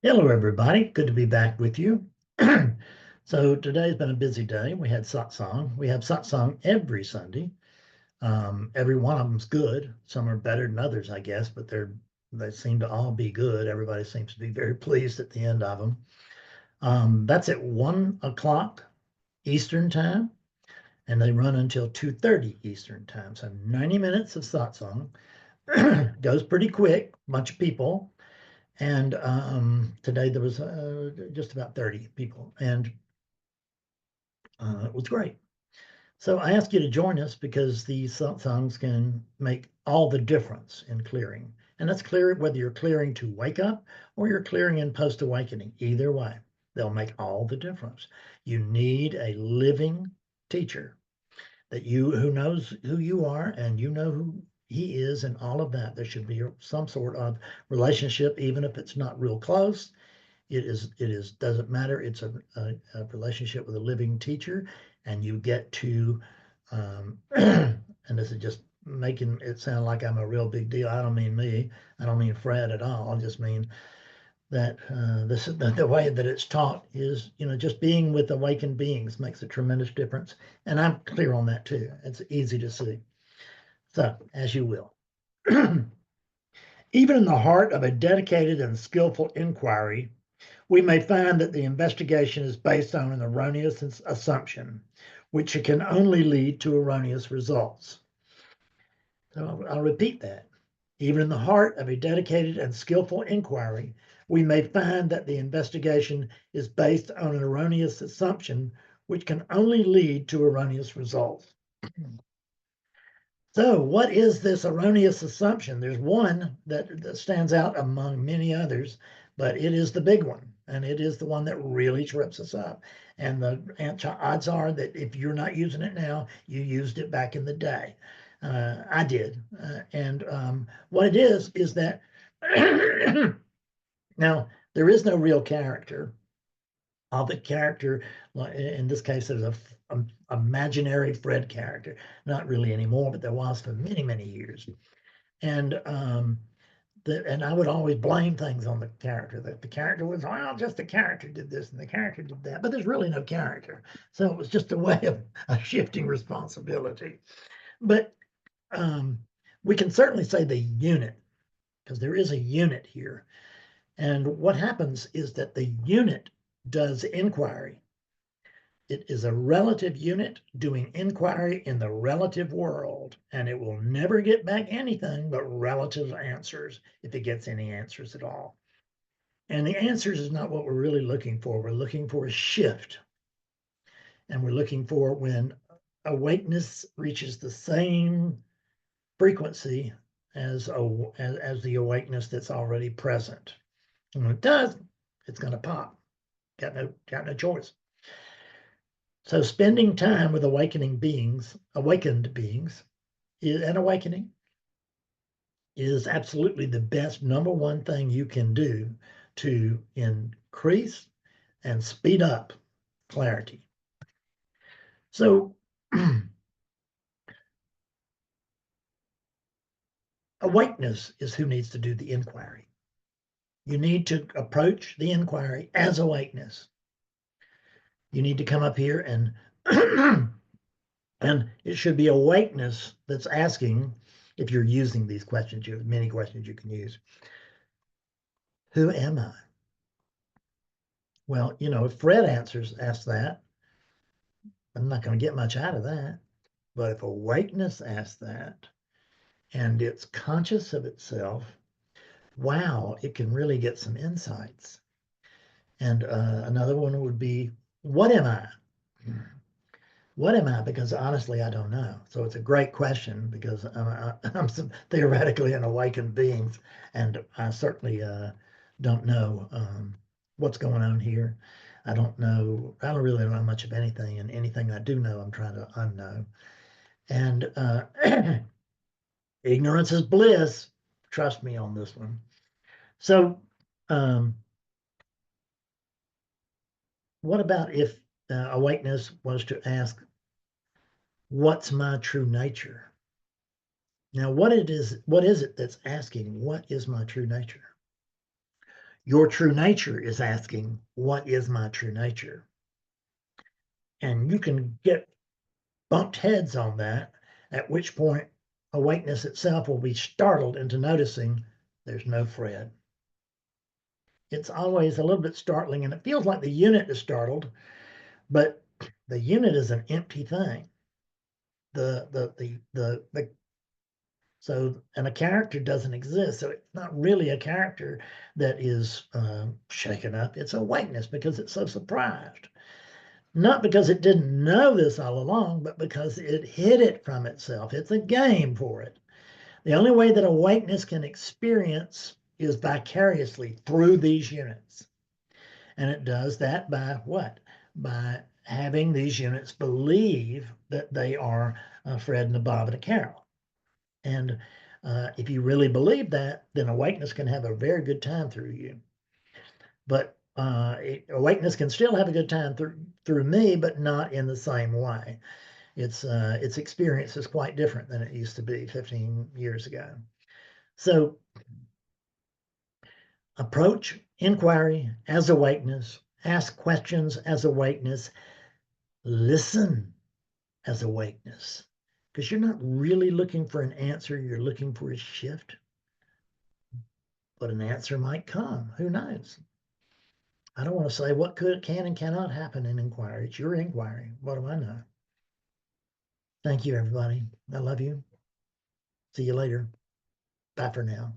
Hello, everybody. Good to be back with you. So today's been a busy day. We had satsang. We have satsang every Sunday. Every one of them's good. Some are better than others, I guess, but they seem to all be good. Everybody seems to be very pleased at the end of them. That's at 1 o'clock Eastern time, and they run until 2:30 Eastern time. So 90 minutes of satsang. Goes pretty quick. Bunch of people. And today there was just about 30 people, and it was great. So I ask you to join us because these songs can make all the difference in clearing. And that's clear whether you're clearing to wake up or you're clearing in post awakening. Either way, they'll make all the difference. You need a living teacher who knows who you are and you know who he is and all of that. There should be some sort of relationship, even if it's not real close. It is doesn't matter. It's a relationship with a living teacher, and you get to and this is just making it sound like I'm a real big deal. I don't mean me. I don't mean Fred at all. I just mean that this is the way that it's taught is, just being with awakened beings makes a tremendous difference. And I'm clear on that too. It's easy to see. So, as you will. Even in the heart of a dedicated and skillful inquiry, we may find that the investigation is based on an erroneous assumption, which can only lead to erroneous results. So I'll repeat that. Even in the heart of a dedicated and skillful inquiry, we may find that the investigation is based on an erroneous assumption, which can only lead to erroneous results. So, what is this erroneous assumption? There's one that stands out among many others, but it is the big one, and it is the one that really trips us up. And the odds are that if you're not using it now, you used it back in the day. I did. And what it is that now there is no real character. All the character, in this case, there's a imaginary Fred character. Not really anymore, but there was for many, many years. And and I would always blame things on the character. That the character was, well, just the character did this and the character did that, but there's really no character. So it was just a way of shifting responsibility. But we can certainly say the unit, because there is a unit here. And what happens is that the unit does inquiry. It is a relative unit doing inquiry in the relative world, and it will never get back anything but relative answers if it gets any answers at all. And the answers is not what we're really looking for. We're looking for a shift. And we're looking for when awakeness reaches the same frequency as the awakeness that's already present. And when it does, it's going to pop. Got no choice. So spending time with awakened beings, is an awakening is absolutely the best number one thing you can do to increase and speed up clarity. So awakeness is who needs to do the inquiry. You need to approach the inquiry as awakeness. You need to come up here and and it should be awakeness that's asking, if you're using these questions, you have many questions you can use. Who am I? Well, if Fred asks that, I'm not going to get much out of that. But if awakeness asks that and it's conscious of itself, wow, it can really get some insights. And another one would be, what am I? What am I? Because honestly, I don't know. So it's a great question because I'm theoretically an awakened being, and I certainly don't know what's going on here. I don't know. I don't really know much of anything, and anything I do know, I'm trying to unknow. And ignorance is bliss. Trust me on this one. So, what about if awakeness was to ask, what's my true nature? Now, what is it that's asking, what is my true nature? Your true nature is asking, what is my true nature? And you can get bumped heads on that, at which point awakeness itself will be startled into noticing there's no Fred. It's always a little bit startling, and it feels like the unit is startled, but the unit is an empty thing. And a character doesn't exist, so it's not really a character that is shaken up. It's awakeness because it's so surprised, not because it didn't know this all along, but because it hid it from itself. It's a game for it. The only way that awakeness can experience is vicariously through these units. And it does that by what? By having these units believe that they are Fred and a Bob and a Carol. And if you really believe that, then awakeness can have a very good time through you. But awakeness can still have a good time through me, but not in the same way. Its experience is quite different than it used to be 15 years ago. So approach inquiry as awakeness, ask questions as awakeness, listen as awakeness, because you're not really looking for an answer, you're looking for a shift. But an answer might come. Who knows? I don't want to say what can and cannot happen in inquiry. It's your inquiry. What do I know? Thank you, everybody. I love you. See you later. Bye for now.